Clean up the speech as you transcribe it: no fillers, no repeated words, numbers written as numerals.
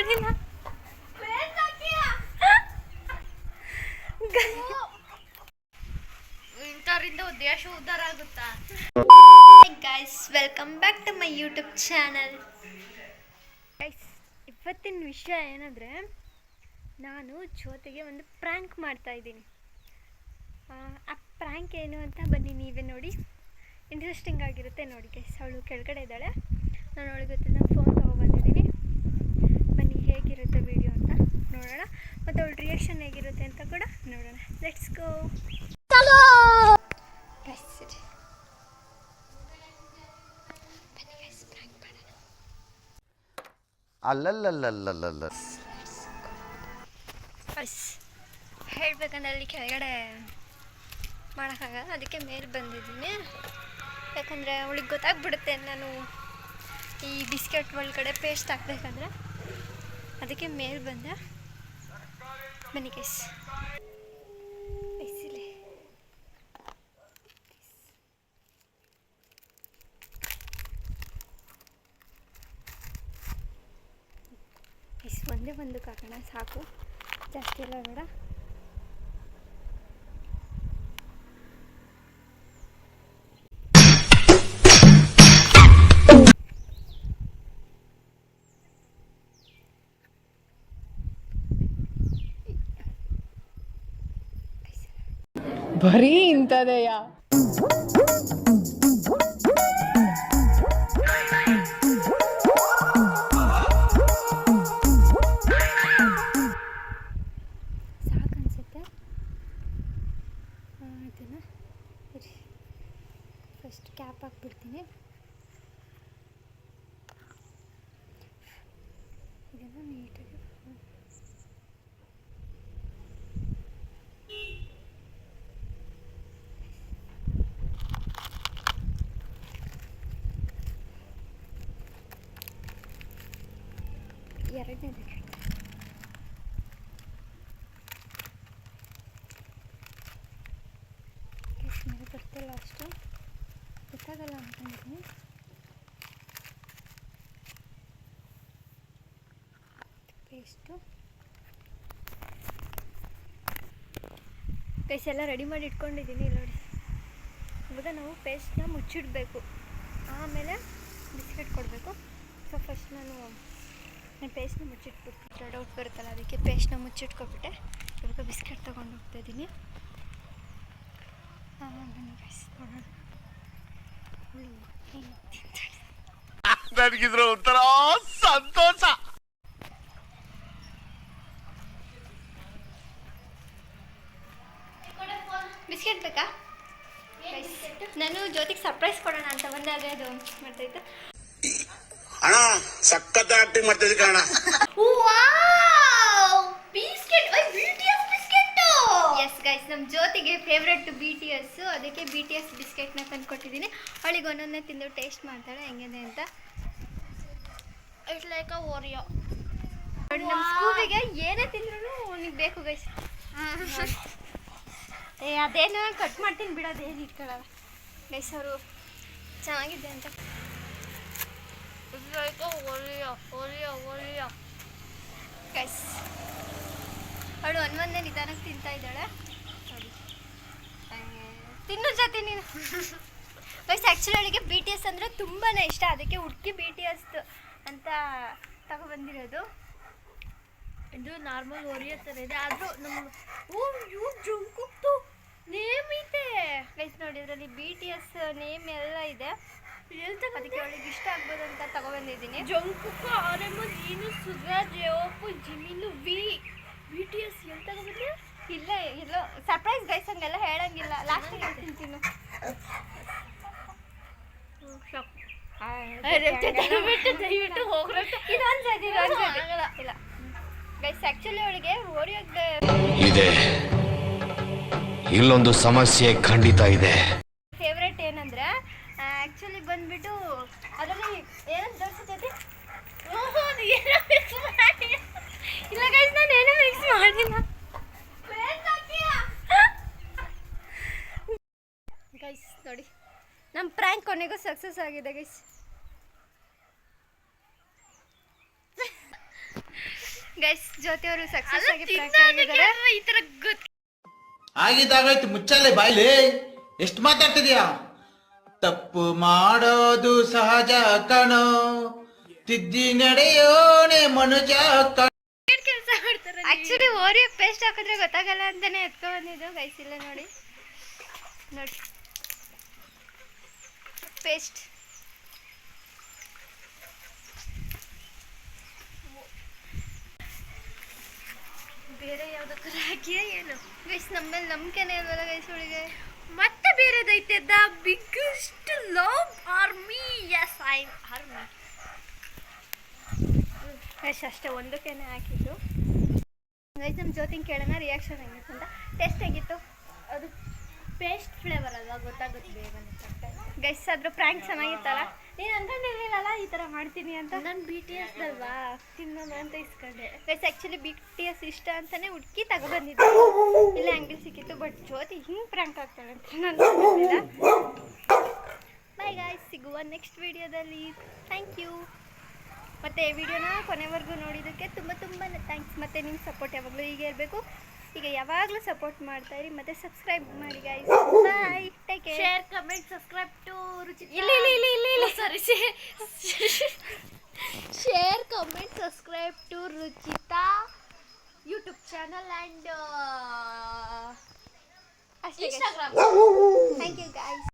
ಮಾಡಿಲ್ಲ. ಇಂಥವ್ರಿಂದ ದೇಶ ಉದ್ಧಾರ ಆಗುತ್ತಾ? Guys, welcome back to my YouTube channel. Guys, ಇವತ್ತಿನ ವಿಷಯ ಏನಂದರೆ, ನಾನು ಜ್ಯೋತಿಗೆ ಒಂದು ಪ್ರ್ಯಾಂಕ್ ಮಾಡ್ತಾ ಇದ್ದೀನಿ. ಆ ಪ್ರ್ಯಾಂಕ್ ಏನು ಅಂತ ಬನ್ನಿ ನೀವೇ ನೋಡಿ. ಇಂಟ್ರೆಸ್ಟಿಂಗ್ ಆಗಿರುತ್ತೆ ನೋಡಿ ಗೈಸ್. ಅವಳು ಕೆಳಗಡೆ ಇದ್ದಾಳೆ, ನಾನು ಅವಳಿಗೆ ಗೊತ್ತಿಲ್ಲ ಫೋನ್ ತೊಗೊಬಂದಿದ್ದೀನಿ. ಬನ್ನಿ ಹೇಗಿರುತ್ತೆ ವಿಡಿಯೋ ಅಂತ ನೋಡೋಣ, ಮತ್ತು ಅವಳ ರಿಯಾಕ್ಷನ್ ಹೇಗಿರುತ್ತೆ ಅಂತ ಕೂಡ ನೋಡೋಣ. Let's go. ಅಲ್ಲಲ್ಲಲ್ಲಲ್ಲಲ್ಲ ಹೇಳ್ಬೇಕಂದ್ರೆ ಅಲ್ಲಿ ಕೆಳಗಡೆ ಮಾಡೋಕ್ಕಾಗಲ್ಲ, ಅದಕ್ಕೆ ಮೇಲೆ ಬಂದಿದ್ದೀನಿ. ಯಾಕಂದರೆ ಅವಳಿಗೆ ಗೊತ್ತಾಗ್ಬಿಡುತ್ತೆ ನಾನು ಈ ಬಿಸ್ಕೆಟ್ ಒಳಗಡೆ ಪೇಸ್ಟ್ ಹಾಕ್ಬೇಕಂದ್ರೆ, ಅದಕ್ಕೆ ಮೇಲೆ ಬಂದೆ. ಬನ್ನಿ ಗೈಸ್. ಒಂದೇ ಒಂದು ಕಾಕೋಣ ಸಾಕು, ಜಾಸ್ತಿ ಎಲ್ಲ ಬೇಡ. ಬರೀ ಇಂಥದೆಯ ಸಾಕನ್ಸುತ್ತೆ. ಇದನ್ನು ಫಸ್ಟ್ ಕ್ಯಾಪ್ ಹಾಕ್ಬಿಡ್ತೀನಿ. ಇದನ್ನು ನೀಟಾಗಿ ಎರಡನೇದಕ್ಕೆ ಮೇಲೆ ಬರ್ತಿಲ್ಲ, ಅಷ್ಟು ಗೊತ್ತಾಗಲ್ಲ ಅಂದ್ಕೊಂಡಿದ್ದೀನಿ. ಪೇಸ್ಟು ಪೇಸ್ಟ್ ಎಲ್ಲ ರೆಡಿ ಮಾಡಿ ಇಟ್ಕೊಂಡಿದ್ದೀನಿ ನೋಡಿ. ಇವಾಗ ನಾವು ಪೇಸ್ಟ್ನ ಮುಚ್ಚಿಡಬೇಕು, ಆಮೇಲೆ ಬಿಸ್ಕೆಟ್ ಕೊಡಬೇಕು. ಸೊ ಫಸ್ಟ್ ನಾನು ಪೇಸ್ಟ್ನ ಮುಚ್ಚಿಟ್ಬಿಟ್ಟು ಡೌಟ್ ಬರುತ್ತಲ್ಲ, ಅದಕ್ಕೆ ಪೇಸ್ಟ್ನ ಮುಚ್ಚಿಟ್ಕೊಬಿಟ್ಟೆ. ಇವಾಗ ಬಿಸ್ಕೆಟ್ ತೊಗೊಂಡು ಹೋಗ್ತಾಯಿದ್ದೀನಿ. ಬನ್ನಿ ಗೈಸ್ ನೋಡೋಣ. ನನಗಿದ್ರ ಒಂಥರ ಸಂತೋಷ. ಬಿಸ್ಕೆಟ್ ಬೇಕಾ? ನಾನು ಜ್ಯೋತಿಗೆ ಸರ್ಪ್ರೈಸ್ ಕೊಡೋಣ ಅಂತ ಬಂದಾಗ ಅದು ಮಾಡ್ತಾಯಿತ್ತು. ಅಣ್ಣ ಸಖತ್ ಆಕ್ಟಿಂಗ್ ಮಾಡ್ತಿದ್ದೆ ಕಣ. Biscuit, BTS biscuit. Yes guys, ನಮ್ಮ ಜ್ಯೋತಿಗೆ ಫೇವ್ರೆಟ್ BTS, ಅದಕ್ಕೆ BTS ಬಿಸ್ಕೆಟ್ನ ತಂದು ಕೊಟ್ಟಿದ್ದೀನಿ. ಅವಳಿಗೆ ಒಂದೊಂದೇ ತಿಂದು ಟೇಸ್ಟ್ ಮಾಡ್ತಾಳೆ ಹೆಂಗಿದೆ ಅಂತ. It's like a Oreo. ನಮ್ಮ ಸ್ಕೂಲಿಗೆ ಏನೇ ತಿಂದ್ರೂ ಅವನಿಗೆ ಬೇಕು ಗೈಸ್. ಅದೇನೋ ಕಟ್ ಮಾಡ್ತೀನಿ ಬಿಡೋದು, ಏನು ಇಟ್ಕೊಳ್ಳಲ್ಲ ಗೈಸ್. ಅವರು ಚೆನ್ನಾಗಿದೆ ಅಂತ. ಗೈಸ್, ಅವಳು ಒಂದೊಂದೇ ನಿಧಾನಕ್ಕೆ ತಿಂತಾ ಇದ್ದಾಳೆ ನೋಡಿ. ತಿನ್ನು ಜೊತೆ ನೀನು. ಗೈಸ್, ಆ್ಯಕ್ಚುಲಿ ಅವಳಿಗೆ BTS ಅಂದರೆ ತುಂಬಾ ಇಷ್ಟ, ಅದಕ್ಕೆ ಹುಡುಕಿ BTS ಅಂತ ತಗೊಬಂದಿರೋದು. ಇದು ನಾರ್ಮಲ್ ಓರಿಯೋ ಥರ ಇದೆ, ಆದರೂ ನಮ್ಮ ಜಂಕುಕ್ತು ನೇಮ್ ಇದೆ ಗೈಸ್ ನೋಡಿ. ಇದರಲ್ಲಿ BTS ನೇಮ್ ಎಲ್ಲ ಇದೆ, ಅದಕ್ಕೆ ಅವಳಿಗೆ ಇಷ್ಟ ಆಗ್ಬೋದು ಅಂತ ತಗೊಬಂದಿದ್ದೀನಿ. ಜಂಕುಕ್, ಆರೆಮು, ಜೀನು, ಸುರಾಜ್, ಓಪು, ಜಿಮಿನು, BTS ಎಲ್ಲಿ ತಗೊಬಂದೆ? ಇಲ್ಲ ಇಲ್ಲ, ಸರ್ಪ್ರೈಸ್ ಗೈಸ್, ಹಂಗೆಲ್ಲ ಹೇಳಂಗಿಲ್ಲ. ಲಾಸ್ಟಿಗೆ ತಿಂತೀನಿ. ದಯವಿಟ್ಟು ಹೋಗ್ರತ್ತೆ. ಇಲ್ಲ ಗೈಸ್, ಆ್ಯಕ್ಚುಲಿ ಅವಳಿಗೆ ಓರಿಯೋಗೆ ಇದೆ, ಇಲ್ಲೊಂದು ಸಮಸ್ಯೆ ಖಂಡಿತ ಇದೆ. ಫೇವ್ರೇಟ್ ಏನಂದ್ರೆ ಆ್ಯಕ್ಚುಲಿ ಬಂದ್ಬಿಟ್ಟು ಅದರಲ್ಲಿ ಏನಂತ ತೋರಿಸ್ತೈತಿ. ಇಲ್ಲ ಗೈಸ್, ನಾನು ಏನೋ ಮಿಕ್ಸ್ ಮಾಡಿಲ್ಲ ಗೈಸ್. ನೋಡಿ, ನಮ್ಮ ಪ್ರ್ಯಾಂಕ್ ಕೊನೆಗೂ ಸಕ್ಸಸ್ ಆಗಿದೆ ಗೈಸ್. ಗೈಸ್ ಜ್ಯೋತಿ ಅವರು ಸಕ್ಸಸ್ ಆಗಿ prank ಆಗಿದ್ದಾರೆ. ಈ ತರ ಆಗಿದ್ದಾಗಾಯ್ತು, ಮುಚ್ಚಲೆ ಬಾಯ್ಲಿ. ಎಷ್ಟು ಮಾತಾಡ್ತಿದ್ಯಾ? ತಪ್ಪು ಮಾಡೋದು ಸಹಜ ಕಣೋ, ತಿದ್ದಿ ನಡೆಯೋನೆ ಮನುಜ ಕಣೋ. ಕೆಲಸ ಮಾಡ್ತಾರೆ. ಆಕ್ಚುಲಿ ಓರಿಯೋ ಪೇಸ್ಟ್ ಹಾಕಿದ್ರೆ ಗೊತ್ತಾಗಲ್ಲ ಅಂತಾನೆ ಎತ್ಕೊ ಬಂದಿದ್ದು. ಗೈಸ್ ಇಲ್ಲ ನೋಡಿ ನೋಡಿ ಪೇಸ್ಟ್. ಬೇರೆ ಯಾವ್ದಕ್ಕಾರ ಹಾಕಿಯ ಏನು? ಗೈಸ್ ನಮ್ಮೇಲೆ ನಂಬಿಕೆನೇ ಇಲ್ವಲ್ಲ ಗೈಸ್ ಹುಡುಗೆ. ಮತ್ತೆ ಬೇರೆದೈತೆ the biggest love army. S I army. Guys ಅಷ್ಟೇ ಒಂದಕ್ಕೇನೆ ಹಾಕಿದ್ದು. ಗೈಸ್ ನಮ್ಮ ಜ್ಯೋತಿಂಗ್ ಕೇಳೋಣ ರಿಯಾಕ್ಷನ್ ಹೆಂಗಿತ್ತು ಅಂತ. ಟೇಸ್ಟ್ ಹೇಗಿತ್ತು? ಅದು ಪೇಸ್ಟ್ ಫ್ಲೇವರ್ ಅಲ್ವಾ, ಗೊತ್ತಾಗುತ್ತೆ ಬೇಗ. ಗೈಸ್ ಅದ್ರ ಪ್ರ್ಯಾಂಕ್ ಚೆನ್ನಾಗಿತ್ತಲ್ಲ. ನೀನು ಅನ್ಕೊಂಡಿರ್ಲಿಲ್ಲಲ್ಲ ಈ ಥರ ಮಾಡ್ತೀನಿ ಅಂತ. ನಾನು BTS ಅಲ್ವಾ ತಿನ್ನೋಣ ಅಂತ ಇಸ್ಕೊಂಡೆ. ಗೈಸ್ ಆ್ಯಕ್ಚುಲಿ BTS ಇಷ್ಟ ಅಂತಲೇ ಹುಡುಕಿ ತಗೊಬಂದಿದ್ದೆ. ಇಲ್ಲ ಅಂಗಡಿ ಸಿಕ್ಕಿತ್ತು. ಬಟ್ ಜ್ಯೋತಿ ಹಿಂಗೆ ಪ್ರ್ಯಾಂಕ್ ಆಗ್ತಾಳೆ ಅಂತ ನಾನು ಗೊತ್ತಿಲ್ಲ. ಬಾಯ್ ಗಾಯ್ಸ್, ಸಿಗುವ ನೆಕ್ಸ್ಟ್ ವಿಡಿಯೋದಲ್ಲಿ. Thank you. ಮತ್ತು ಈ ವಿಡಿಯೋನ ಕೊನೆವರೆಗೂ ನೋಡಿದ್ದಕ್ಕೆ ತುಂಬ ಥ್ಯಾಂಕ್ಸ್. ಮತ್ತು ನಿಮ್ಮ ಸಪೋರ್ಟ್ ಯಾವಾಗಲೂ ಹೀಗೆ ಇರಬೇಕು. ಈಗ ಯಾವಾಗಲೂ ಸಪೋರ್ಟ್ ಮಾಡ್ತಾಯಿರಿ ಮತ್ತು ಸಬ್ಸ್ಕ್ರೈಬ್ ಮಾಡಿ guys. Bye, take care. Share, comment, subscribe to Ruchita. ಇಲ್ಲ sorry, share, comment, subscribe to Ruchita YouTube channel and Instagram. Thank you guys.